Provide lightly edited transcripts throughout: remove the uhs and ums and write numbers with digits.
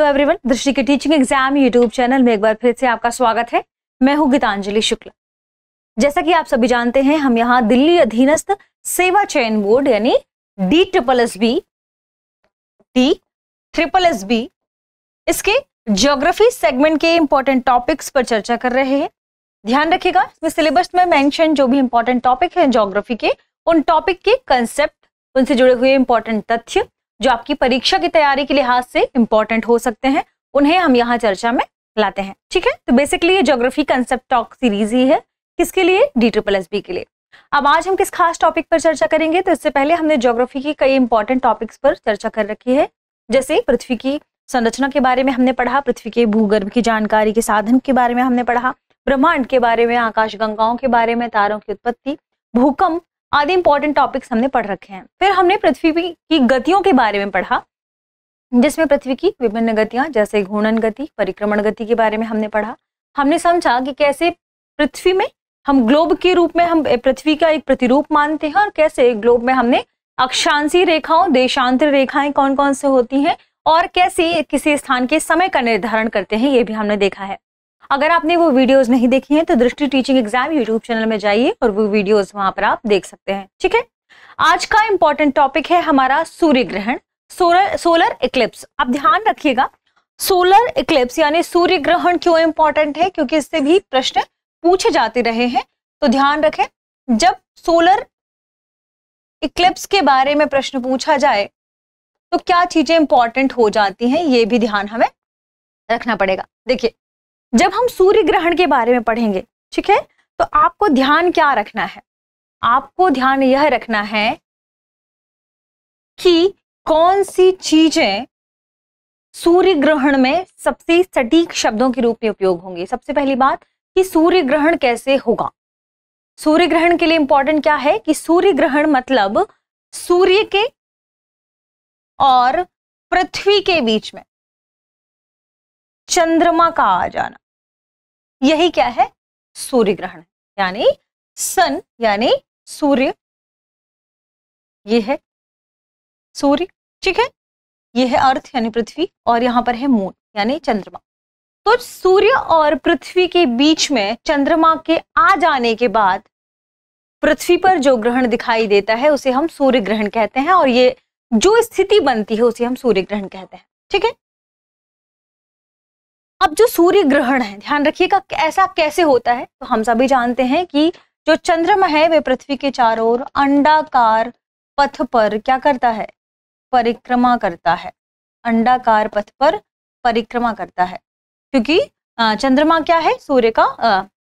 Hello everyone, दृष्टि के teaching exam YouTube channel में एक बार फिर से आपका स्वागत है। मैं हूं गीतांजलि शुक्ला। जैसा कि आप सभी जानते हैं, हम यहाँ दिल्ली अधीनस्थ सेवा चयन बोर्ड यानी DSSB इसके ज्योग्राफी सेगमेंट के इंपॉर्टेंट टॉपिक्स पर चर्चा कर रहे हैं। ध्यान रखिएगा, इसमें सिलेबस में मेंशन जो भी इंपॉर्टेंट टॉपिक है ज्योग्राफी के, उन टॉपिक के कंसेप्ट, उनसे जुड़े हुए इंपॉर्टेंट तथ्य जो आपकी परीक्षा की तैयारी के लिहाज से इंपॉर्टेंट हो सकते हैं, उन्हें हम यहाँ चर्चा में लाते हैं। ठीक है, तो बेसिकली ये ज्योग्राफी कंसेप्ट टॉक सीरीज ही है। किसके लिए? DSSB के लिए। अब आज हम किस खास टॉपिक पर चर्चा करेंगे? तो इससे पहले हमने ज्योग्राफी की कई इंपॉर्टेंट टॉपिक्स पर चर्चा कर रखी है। जैसे पृथ्वी की संरचना के बारे में हमने पढ़ा, पृथ्वी के भूगर्भ की जानकारी के साधन के बारे में हमने पढ़ा, ब्रह्मांड के बारे में, आकाश गंगाओं के बारे में, तारों की उत्पत्ति, भूकंप आदि इंपॉर्टेंट टॉपिक्स हमने पढ़ रखे हैं। फिर हमने पृथ्वी की गतियों के बारे में पढ़ा, जिसमें पृथ्वी की विभिन्न गतियां जैसे घूर्णन गति, परिक्रमण गति के बारे में हमने पढ़ा। हमने समझा कि कैसे पृथ्वी में हम ग्लोब के रूप में हम पृथ्वी का एक प्रतिरूप मानते हैं और कैसे ग्लोब में हमने अक्षांशीय रेखाओं, देशांतर रेखाएं कौन कौन से होती हैं और कैसे किसी स्थान के समय का निर्धारण करते हैं, ये भी हमने देखा है। अगर आपने वो वीडियोस नहीं देखी हैं तो दृष्टि टीचिंग एग्जाम यूट्यूब चैनल में जाइए और वो वीडियोस वहां पर आप देख सकते हैं। ठीक है, आज का इंपॉर्टेंट टॉपिक है हमारा सूर्य ग्रहण, सोलर इक्लिप्स। अब ध्यान रखिएगा, सोलर इक्लिप्स यानी सूर्य ग्रहण क्यों इंपॉर्टेंट है, क्योंकि इससे भी प्रश्न पूछे जाते रहे हैं। तो ध्यान रखें, जब सोलर इक्लिप्स के बारे में प्रश्न पूछा जाए तो क्या चीजें इंपॉर्टेंट हो जाती हैं, ये भी ध्यान हमें रखना पड़ेगा। देखिए, जब हम सूर्य ग्रहण के बारे में पढ़ेंगे, ठीक है, तो आपको ध्यान क्या रखना है? आपको ध्यान यह रखना है कि कौन सी चीजें सूर्य ग्रहण में सबसे सटीक शब्दों के रूप में उपयोग होंगी। सबसे पहली बात कि सूर्य ग्रहण कैसे होगा। सूर्य ग्रहण के लिए इंपॉर्टेंट क्या है कि सूर्य ग्रहण मतलब सूर्य के और पृथ्वी के बीच में चंद्रमा का आ जाना, यही क्या है? सूर्य ग्रहण। यानी सन यानी सूर्य, ये है सूर्य, ठीक है, ये है अर्थ यानी पृथ्वी, और यहां पर है मून यानी चंद्रमा। तो सूर्य और पृथ्वी के बीच में चंद्रमा के आ जाने के बाद पृथ्वी पर जो ग्रहण दिखाई देता है उसे हम सूर्य ग्रहण कहते हैं, और ये जो स्थिति बनती है उसे हम सूर्य ग्रहण कहते हैं। ठीक है, अब जो सूर्य ग्रहण है, ध्यान रखिएगा ऐसा कैसे होता है। तो हम सभी जानते हैं कि जो चंद्रमा है वह पृथ्वी के चारों ओर अंडाकार पथ पर क्या करता है? परिक्रमा करता है। अंडाकार पथ पर परिक्रमा करता है, क्योंकि चंद्रमा क्या है? सूर्य का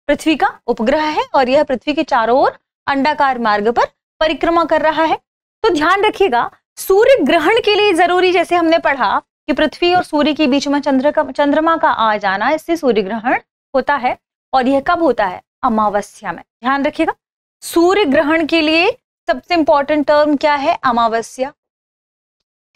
पृथ्वी का उपग्रह है और यह पृथ्वी के चारों ओर अंडाकार मार्ग पर परिक्रमा कर रहा है। तो ध्यान रखिएगा, सूर्य ग्रहण के लिए जरूरी, जैसे हमने पढ़ा कि पृथ्वी और सूर्य के बीच में चंद्रमा का आ जाना, इससे सूर्य ग्रहण होता है। और यह कब होता है? अमावस्या में। ध्यान रखिएगा, सूर्य ग्रहण के लिए सबसे इंपॉर्टेंट टर्म क्या है? अमावस्या।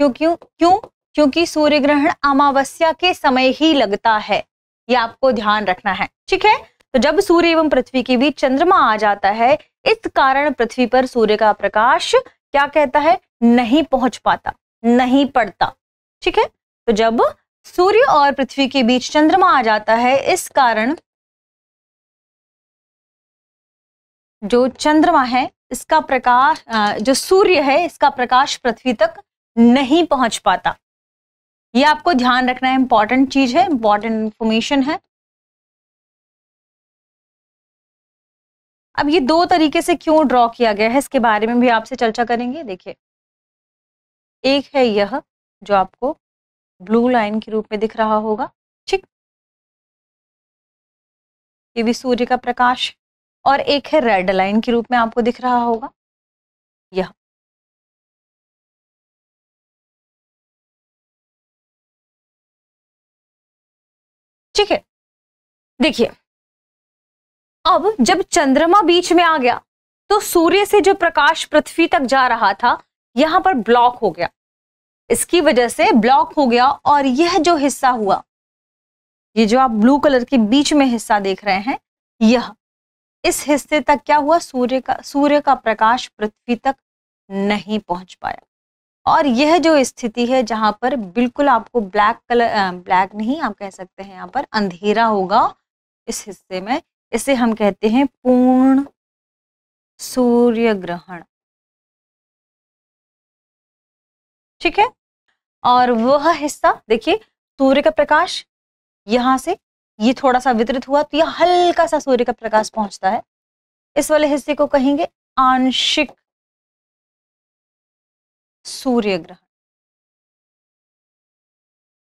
क्योंकि सूर्य ग्रहण अमावस्या के समय ही लगता है, ये आपको ध्यान रखना है। ठीक है, तो जब सूर्य एवं पृथ्वी के बीच चंद्रमा आ जाता है, इस कारण पृथ्वी पर सूर्य का प्रकाश क्या कहता है? नहीं पहुंच पाता, नहीं पड़ता। ठीक है, तो जब सूर्य और पृथ्वी के बीच चंद्रमा आ जाता है, इस कारण जो चंद्रमा है इसका प्रकाश, जो सूर्य है इसका प्रकाश पृथ्वी तक नहीं पहुंच पाता। ये आपको ध्यान रखना है, इंपॉर्टेंट चीज है, इंपॉर्टेंट इंफॉर्मेशन है। अब ये दो तरीके से क्यों ड्रॉ किया गया है, इसके बारे में भी आपसे चर्चा करेंगे। देखिए, एक है यह जो आपको ब्लू लाइन के रूप में दिख रहा होगा, ठीक, ये भी सूर्य का प्रकाश, और एक है रेड लाइन के रूप में आपको दिख रहा होगा, यह। ठीक है, देखिए, अब जब चंद्रमा बीच में आ गया तो सूर्य से जो प्रकाश पृथ्वी तक जा रहा था यहां पर ब्लॉक हो गया, इसकी वजह से ब्लॉक हो गया, और यह जो हिस्सा हुआ, ये जो आप ब्लू कलर के बीच में हिस्सा देख रहे हैं, यह, इस हिस्से तक क्या हुआ? सूर्य का प्रकाश पृथ्वी तक नहीं पहुंच पाया। और यह जो स्थिति है जहां पर बिल्कुल आपको ब्लैक कलर, ब्लैक नहीं आप कह सकते हैं यहाँ पर अंधेरा होगा इस हिस्से में, इसे हम कहते हैं पूर्ण सूर्य ग्रहण। ठीक है, और वह हिस्सा देखिए सूर्य का प्रकाश यहां से ये थोड़ा सा वितरित हुआ तो यह हल्का सा सूर्य का प्रकाश पहुंचता है, इस वाले हिस्से को कहेंगे आंशिक सूर्य ग्रहण।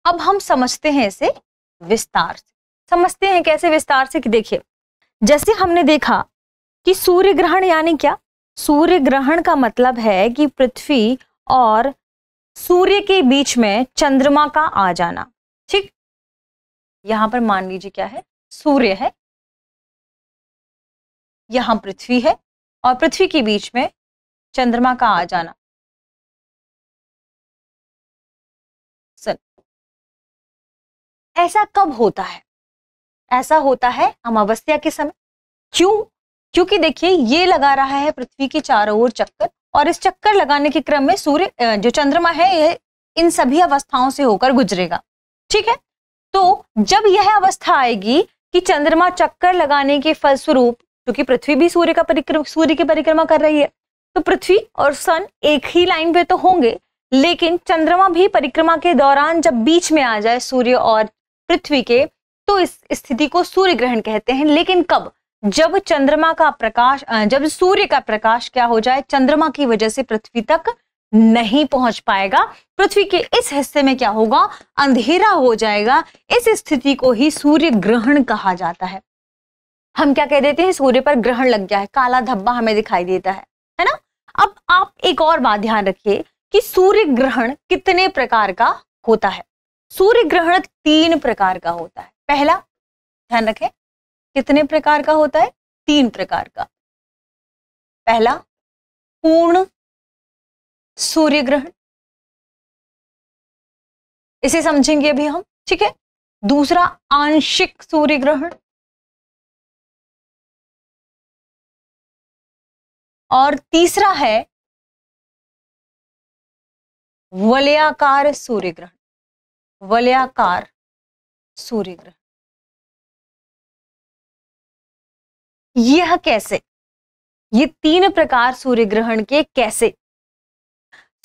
अब हम समझते हैं इसे विस्तार से, समझते हैं कैसे विस्तार से कि देखिए जैसे हमने देखा कि सूर्य ग्रहण यानी क्या, सूर्य ग्रहण का मतलब है कि पृथ्वी और सूर्य के बीच में चंद्रमा का आ जाना। ठीक, यहां पर मान लीजिए क्या है, सूर्य है, यहां पृथ्वी है और पृथ्वी के बीच में चंद्रमा का आ जाना। ऐसा कब होता है? ऐसा होता है अमावस्या के समय। क्यों? क्योंकि देखिए ये लगा रहा है पृथ्वी के चारों ओर चक्कर, और इस चक्कर लगाने के क्रम में सूर्य जो चंद्रमा है यह इन सभी अवस्थाओं से होकर गुजरेगा। ठीक है, तो जब यह अवस्था आएगी कि चंद्रमा चक्कर लगाने के फलस्वरूप, क्योंकि पृथ्वी भी सूर्य की परिक्रमा कर रही है, तो पृथ्वी और सन एक ही लाइन पे तो होंगे, लेकिन चंद्रमा भी परिक्रमा के दौरान जब बीच में आ जाए सूर्य और पृथ्वी के, तो इस स्थिति को सूर्य ग्रहण कहते हैं। लेकिन कब? जब चंद्रमा का प्रकाश, जब सूर्य का प्रकाश क्या हो जाए, चंद्रमा की वजह से पृथ्वी तक नहीं पहुंच पाएगा, पृथ्वी के इस हिस्से में क्या होगा, अंधेरा हो जाएगा। इस स्थिति को ही सूर्य ग्रहण कहा जाता है। हम क्या कह देते हैं, सूर्य पर ग्रहण लग गया है, काला धब्बा हमें दिखाई देता है ना। अब आप एक और बात ध्यान रखिए कि सूर्य ग्रहण कितने प्रकार का होता है। सूर्य ग्रहण 3 प्रकार का होता है। पहला, ध्यान रखें, कितने प्रकार का होता है? 3 प्रकार का। पहला पूर्ण सूर्य ग्रहण, इसे समझेंगे अभी हम। ठीक है, दूसरा आंशिक सूर्य ग्रहण, और तीसरा है वलयाकार सूर्य ग्रहण। वलयाकार सूर्य ग्रहण यह कैसे? ये 3 प्रकार सूर्य ग्रहण के कैसे?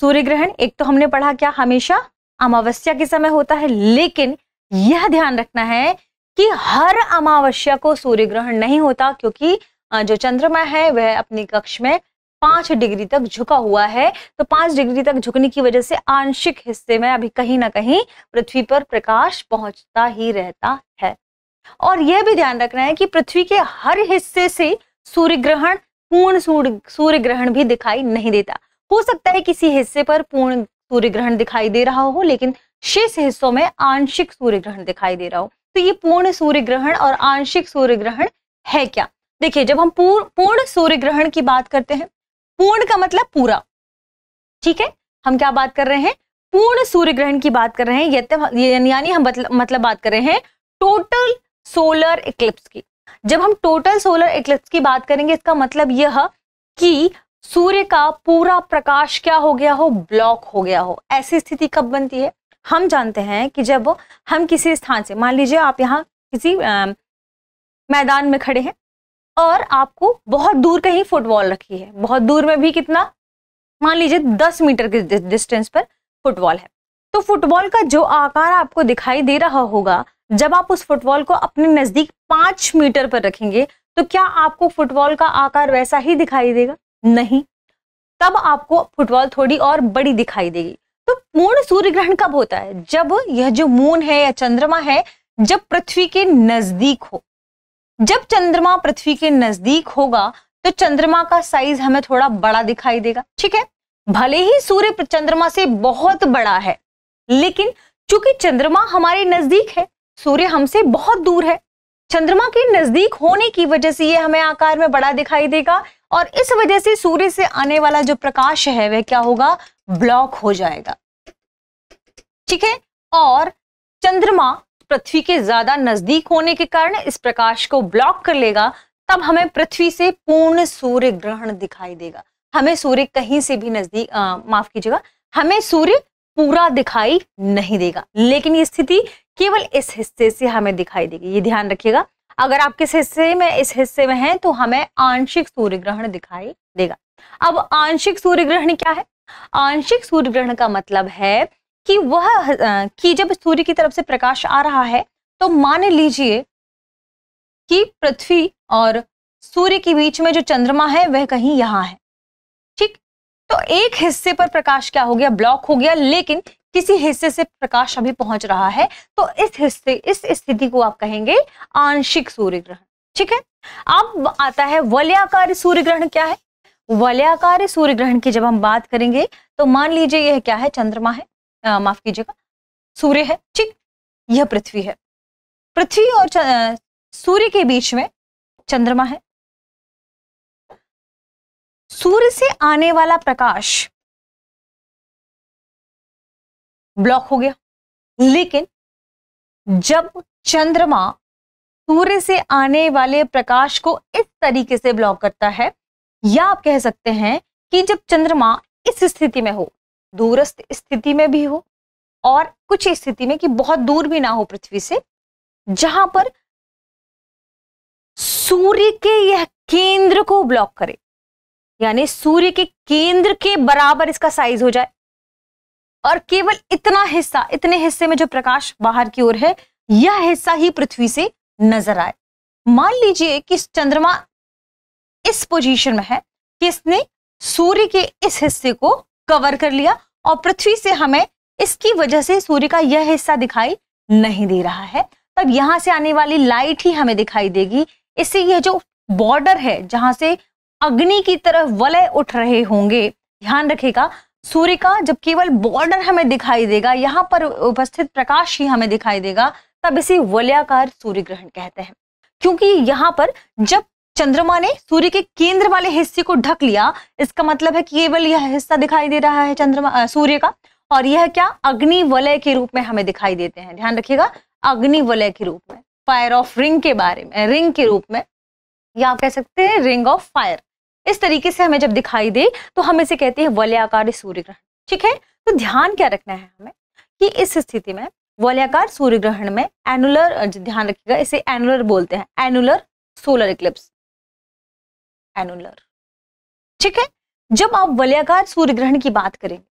सूर्य ग्रहण एक तो हमने पढ़ा क्या, हमेशा अमावस्या के समय होता है, लेकिन यह ध्यान रखना है कि हर अमावस्या को सूर्य ग्रहण नहीं होता, क्योंकि जो चंद्रमा है वह अपनी कक्ष में 5 डिग्री तक झुका हुआ है, तो 5 डिग्री तक झुकने की वजह से आंशिक हिस्से में अभी कहीं ना कहीं पृथ्वी पर प्रकाश पहुंचता ही रहता है। और यह भी ध्यान रखना है कि पृथ्वी के हर हिस्से से सूर्य ग्रहण, पूर्ण सूर्य ग्रहण भी दिखाई नहीं देता। हो सकता है किसी हिस्से पर पूर्ण सूर्य ग्रहण दिखाई दे रहा हो, लेकिन शेष हिस्सों में आंशिक सूर्य ग्रहण दिखाई दे रहा हो। तो ये पूर्ण सूर्य ग्रहण और आंशिक सूर्य ग्रहण है क्या? देखिए, जब हम पूर्ण सूर्य ग्रहण की बात करते हैं, पूर्ण का मतलब पूरा, ठीक है, हम क्या बात कर रहे हैं, पूर्ण सूर्य ग्रहण की बात कर रहे हैं, यानी हम मतलब बात कर रहे हैं टोटल सोलर इक्लिप्स की। जब हम टोटल सोलर इक्लिप्स की बात करेंगे, इसका मतलब यह कि सूर्य का पूरा प्रकाश क्या हो गया हो, ब्लॉक हो गया हो। ऐसी स्थिति कब बनती है? हम जानते हैं कि जब हम किसी स्थान से, मान लीजिए आप यहाँ किसी मैदान में खड़े हैं और आपको बहुत दूर कहीं फुटबॉल रखी है, बहुत दूर में भी कितना, मान लीजिए 10 मीटर के डिस्टेंस पर फुटबॉल है, तो फुटबॉल का जो आकार आपको दिखाई दे रहा होगा, जब आप उस फुटबॉल को अपने नजदीक 5 मीटर पर रखेंगे, तो क्या आपको फुटबॉल का आकार वैसा ही दिखाई देगा? नहीं, तब आपको फुटबॉल थोड़ी और बड़ी दिखाई देगी। तो पूर्ण सूर्य ग्रहण कब होता है? जब यह जो मून है या चंद्रमा है, जब पृथ्वी के नजदीक हो। जब चंद्रमा पृथ्वी के नजदीक होगा तो चंद्रमा का साइज हमें थोड़ा बड़ा दिखाई देगा। ठीक है, भले ही सूर्य चंद्रमा से बहुत बड़ा है, लेकिन चूंकि चंद्रमा हमारे नजदीक है, सूर्य हमसे बहुत दूर है, चंद्रमा के नजदीक होने की वजह से ये हमें आकार में बड़ा दिखाई देगा, और इस वजह से सूर्य से आने वाला जो प्रकाश है वह क्या होगा, ब्लॉक हो जाएगा। ठीक है, और चंद्रमा पृथ्वी के ज्यादा नजदीक होने के कारण इस प्रकाश को ब्लॉक कर लेगा, तब हमें पृथ्वी से पूर्ण सूर्य ग्रहण दिखाई देगा। हमें सूर्य कहीं से भी नजदीक, माफ कीजिएगा, हमें सूर्य पूरा दिखाई नहीं देगा, लेकिन ये स्थिति केवल इस हिस्से से हमें दिखाई देगी। ये ध्यान रखिएगा, अगर आप किस हिस्से में, इस हिस्से में हैं तो हमें आंशिक सूर्य ग्रहण दिखाई देगा। अब आंशिक सूर्य ग्रहण क्या है? आंशिक सूर्य ग्रहण का मतलब है कि कि जब सूर्य की तरफ से प्रकाश आ रहा है तो मान लीजिए कि पृथ्वी और सूर्य के बीच में जो चंद्रमा है वह कहीं यहां है, ठीक। तो एक हिस्से पर प्रकाश क्या हो गया, ब्लॉक हो गया, लेकिन किसी हिस्से से प्रकाश अभी पहुंच रहा है, तो इस स्थिति को आप कहेंगे आंशिक सूर्य ग्रहण, ठीक है। अब आता है वलयाकार सूर्य ग्रहण। क्या है वलयाकार सूर्य ग्रहण की जब हम बात करेंगे तो मान लीजिए यह क्या है, चंद्रमा है, माफ कीजिएगा, सूर्य है, ठीक। यह पृथ्वी है, पृथ्वी और सूर्य के बीच में चंद्रमा है। सूर्य से आने वाला प्रकाश ब्लॉक हो गया, लेकिन जब चंद्रमा सूर्य से आने वाले प्रकाश को इस तरीके से ब्लॉक करता है, या आप कह सकते हैं कि जब चंद्रमा इस स्थिति में हो, दूरस्थ स्थिति में भी हो और कुछ स्थिति में कि बहुत दूर भी ना हो पृथ्वी से, जहां पर सूर्य के यह केंद्र को ब्लॉक करे, यानी सूर्य के केंद्र के बराबर इसका साइज हो जाए और केवल इतना हिस्सा, इतने हिस्से में जो प्रकाश बाहर की ओर है, यह हिस्सा ही पृथ्वी से नजर आए। मान लीजिए कि चंद्रमा इस पोजीशन में है कि इसने सूर्य के इस हिस्से को कवर कर लिया और पृथ्वी से हमें इसकी वजह से सूर्य का यह हिस्सा दिखाई नहीं दे रहा है, तब यहां से आने वाली लाइट ही हमें दिखाई देगी। इससे यह जो बॉर्डर है जहां से अग्नि की तरफ वलय उठ रहे होंगे, ध्यान रखिएगा, सूर्य का जब केवल बॉर्डर हमें दिखाई देगा, यहां पर उपस्थित प्रकाश ही हमें दिखाई देगा, तब इसे वलयाकार सूर्य ग्रहण कहते हैं। क्योंकि यहां पर जब चंद्रमा ने सूर्य के केंद्र वाले हिस्से को ढक लिया, इसका मतलब है कि केवल यह हिस्सा दिखाई दे रहा है चंद्रमा सूर्य का, और यह क्या, अग्नि वलय के रूप में हमें दिखाई देते हैं। ध्यान रखिएगा, अग्नि वलय के रूप में, फायर ऑफ रिंग के बारे में, रिंग के रूप में, या आप कह सकते हैं रिंग ऑफ फायर। इस तरीके से हमें जब दिखाई दे तो हम इसे कहते हैं वलयाकार सूर्य ग्रहण, ठीक है। तो ध्यान क्या रखना है हमें कि इस स्थिति में वलयाकार सूर्य ग्रहण में एनुलर, ध्यान रखिएगा इसे एनुलर बोलते हैं, एनुलर सोलर इक्लिप्स, एनुलर, ठीक है। जब आप वलयाकार सूर्य ग्रहण की बात करेंगे,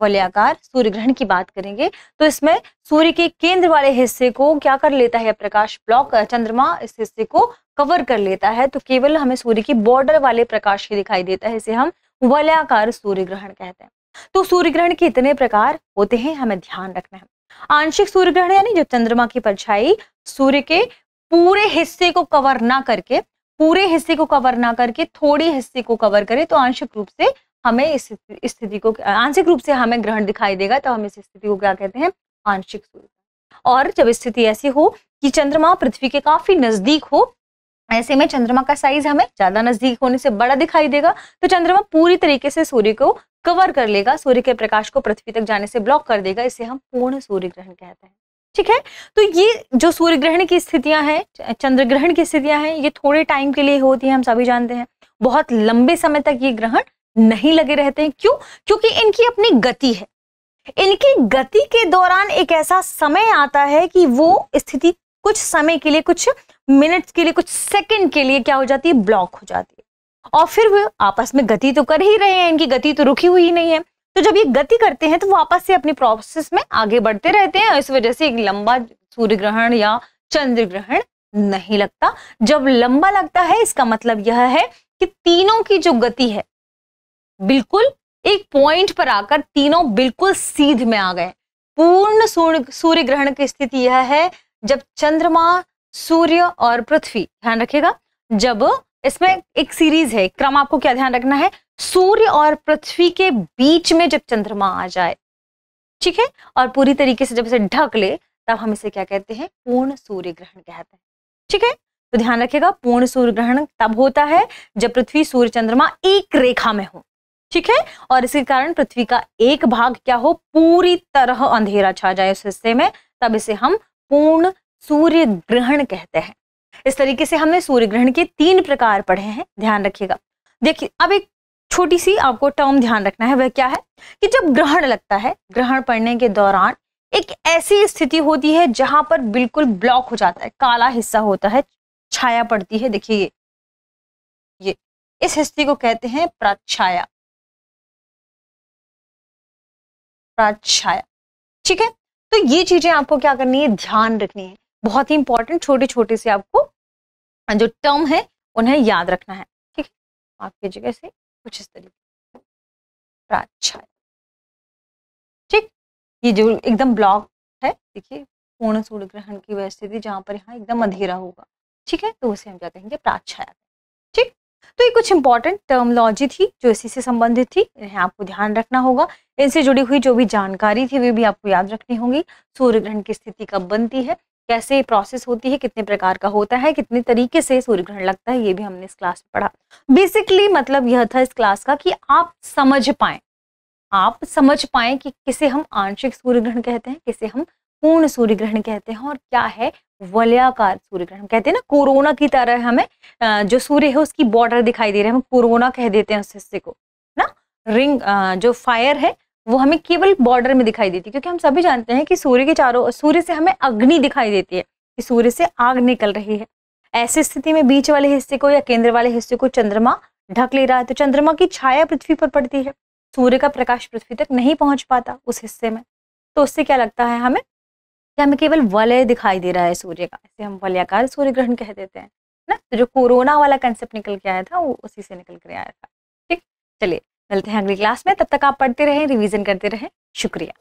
वलयाकार सूर्य ग्रहण की बात करेंगे तो इसमें सूर्य के केंद्र वाले हिस्से को क्या कर लेता है, प्रकाश ब्लॉक, चंद्रमा इस हिस्से को कवर कर लेता है, तो केवल हमें सूर्य की बॉर्डर वाले प्रकाश ही दिखाई देता है, इसे हम वलयाकार सूर्य ग्रहण कहते हैं। तो सूर्य ग्रहण के इतने प्रकार होते हैं, हमें ध्यान रखना है। आंशिक सूर्य ग्रहण यानी जब चंद्रमा की परछाई सूर्य के पूरे हिस्से को कवर ना करके, पूरे हिस्से को कवर ना करके थोड़ी हिस्से को कवर करे, तो आंशिक रूप से हमें इस स्थिति को, आंशिक रूप से हमें ग्रहण दिखाई देगा, तो हम इस स्थिति को क्या कहते हैं, आंशिक सूर्य। और जब स्थिति ऐसी हो कि चंद्रमा पृथ्वी के काफी नजदीक हो, ऐसे में चंद्रमा का साइज हमें ज्यादा नजदीक होने से बड़ा दिखाई देगा, तो चंद्रमा पूरी तरीके से सूर्य को कवर कर लेगा, सूर्य के प्रकाश को पृथ्वी तक जाने से ब्लॉक कर देगा, इसे हम पूर्ण सूर्य ग्रहण कहते हैं, ठीक है। तो ये जो सूर्य ग्रहण की स्थितियां हैं, चंद्र ग्रहण की स्थितियां हैं, ये थोड़े टाइम के लिए होती हैं, हम सभी जानते हैं। बहुत लंबे समय तक ये ग्रहण नहीं लगे रहते हैं। क्यों? क्योंकि इनकी अपनी गति है। इनकी गति के दौरान एक ऐसा समय आता है कि वो स्थिति कुछ समय के लिए, कुछ मिनट्स के लिए, कुछ सेकंड के लिए क्या हो जाती है, ब्लॉक हो जाती है, और फिर वो आपस में गति तो कर ही रहे हैं, इनकी गति तो रुकी हुई नहीं है। तो जब ये गति करते हैं तो वो आपस से अपनी प्रोसेस में आगे बढ़ते रहते हैं, इस वजह से एक लंबा सूर्य ग्रहण या चंद्र ग्रहण नहीं लगता। जब लंबा लगता है इसका मतलब यह है कि तीनों की जो गति है बिल्कुल एक पॉइंट पर आकर तीनों बिल्कुल सीध में आ गए। पूर्ण सूर्य ग्रहण की स्थिति यह है जब चंद्रमा, सूर्य और पृथ्वी, ध्यान रखिएगा, जब इसमें एक सीरीज है, क्रम आपको क्या ध्यान रखना है, सूर्य और पृथ्वी के बीच में जब चंद्रमा आ जाए, ठीक है, और पूरी तरीके से जब इसे ढक ले, तब हम इसे क्या कहते हैं, पूर्ण सूर्य ग्रहण कहते हैं, ठीक है। तो ध्यान रखिएगा, पूर्ण सूर्य ग्रहण तब होता है जब पृथ्वी, सूर्य, चंद्रमा एक रेखा में हो, ठीक है, और इसके कारण पृथ्वी का एक भाग क्या हो, पूरी तरह अंधेरा छा जाए उस हिस्से में, तब इसे हम पूर्ण सूर्य ग्रहण कहते हैं। इस तरीके से हमने सूर्य ग्रहण के 3 प्रकार पढ़े हैं, ध्यान रखिएगा। देखिए अब एक छोटी सी आपको टर्म ध्यान रखना है, वह क्या है कि जब ग्रहण लगता है, ग्रहण पड़ने के दौरान एक ऐसी स्थिति होती है जहां पर बिल्कुल ब्लॉक हो जाता है, काला हिस्सा होता है, छाया पड़ती है। देखिए ये इस हिस्से को कहते हैं प्राच्छाया, प्राच्छाया। ठीक है, तो ये चीजें आपको क्या करनी है, ध्यान रखनी है, बहुत ही इंपॉर्टेंट। छोटे छोटे से आपको जो टर्म है उन्हें याद रखना है। ठीक है, आपकी जगह से कुछ इस तरीके, प्राच्छाया। ठीक, ये जो एकदम ब्लॉक है, देखिए पूर्ण सूर्य ग्रहण की वह स्थिति जहां पर यहाँ एकदम अंधेरा होगा। ठीक है, तो उसे हम क्या कहेंगे, प्राच्छाया। ठीक, तो ये कुछ इंपॉर्टेंट टर्मोलॉजी थी जो इसी से संबंधित थी, इन्हें आपको ध्यान रखना होगा। इनसे जुड़ी हुई जो भी जानकारी थी वे भी आपको याद रखनी होगी। सूर्य ग्रहण की स्थिति कब बनती है, कैसे प्रोसेस होती है, कितने प्रकार का होता है, कितने तरीके से सूर्य ग्रहण लगता है, ये भी हमने इस क्लास में पढ़ा। बेसिकली मतलब यह था इस क्लास का कि आप समझ पाएं कि किसे हम आंशिक सूर्य ग्रहण कहते हैं, किसे हम पूर्ण सूर्य ग्रहण कहते हैं, और क्या है वलयाकार सूर्य ग्रहण। कहते हैं ना कोरोना की तरह हमें जो सूर्य है उसकी बॉर्डर दिखाई दे रहा है, हम कोरोना कह देते हैं उस हिस्से को ना। रिंग जो फायर है वो हमें केवल बॉर्डर में दिखाई देती है, क्योंकि हम सभी जानते हैं कि सूर्य के चारों, सूर्य से हमें अग्नि दिखाई देती है कि सूर्य से आग निकल रही है। ऐसी स्थिति में बीच वाले हिस्से को या केंद्र वाले हिस्से को चंद्रमा ढक ले रहा है, तो चंद्रमा की छाया पृथ्वी पर पड़ती है, सूर्य का प्रकाश पृथ्वी तक नहीं पहुंच पाता उस हिस्से में। तो उससे क्या लगता है हमें कि हमें केवल वलय दिखाई दे रहा है सूर्य का, इसे हम वलयाकार सूर्य ग्रहण कह देते हैं ना। तो जो कोरोना वाला कंसेप्ट निकल के आया था वो उसी से निकल कर आया था। ठीक, चलिए मिलते हैं अगली क्लास में, तब तक आप पढ़ते रहें, रिवीजन करते रहें। शुक्रिया।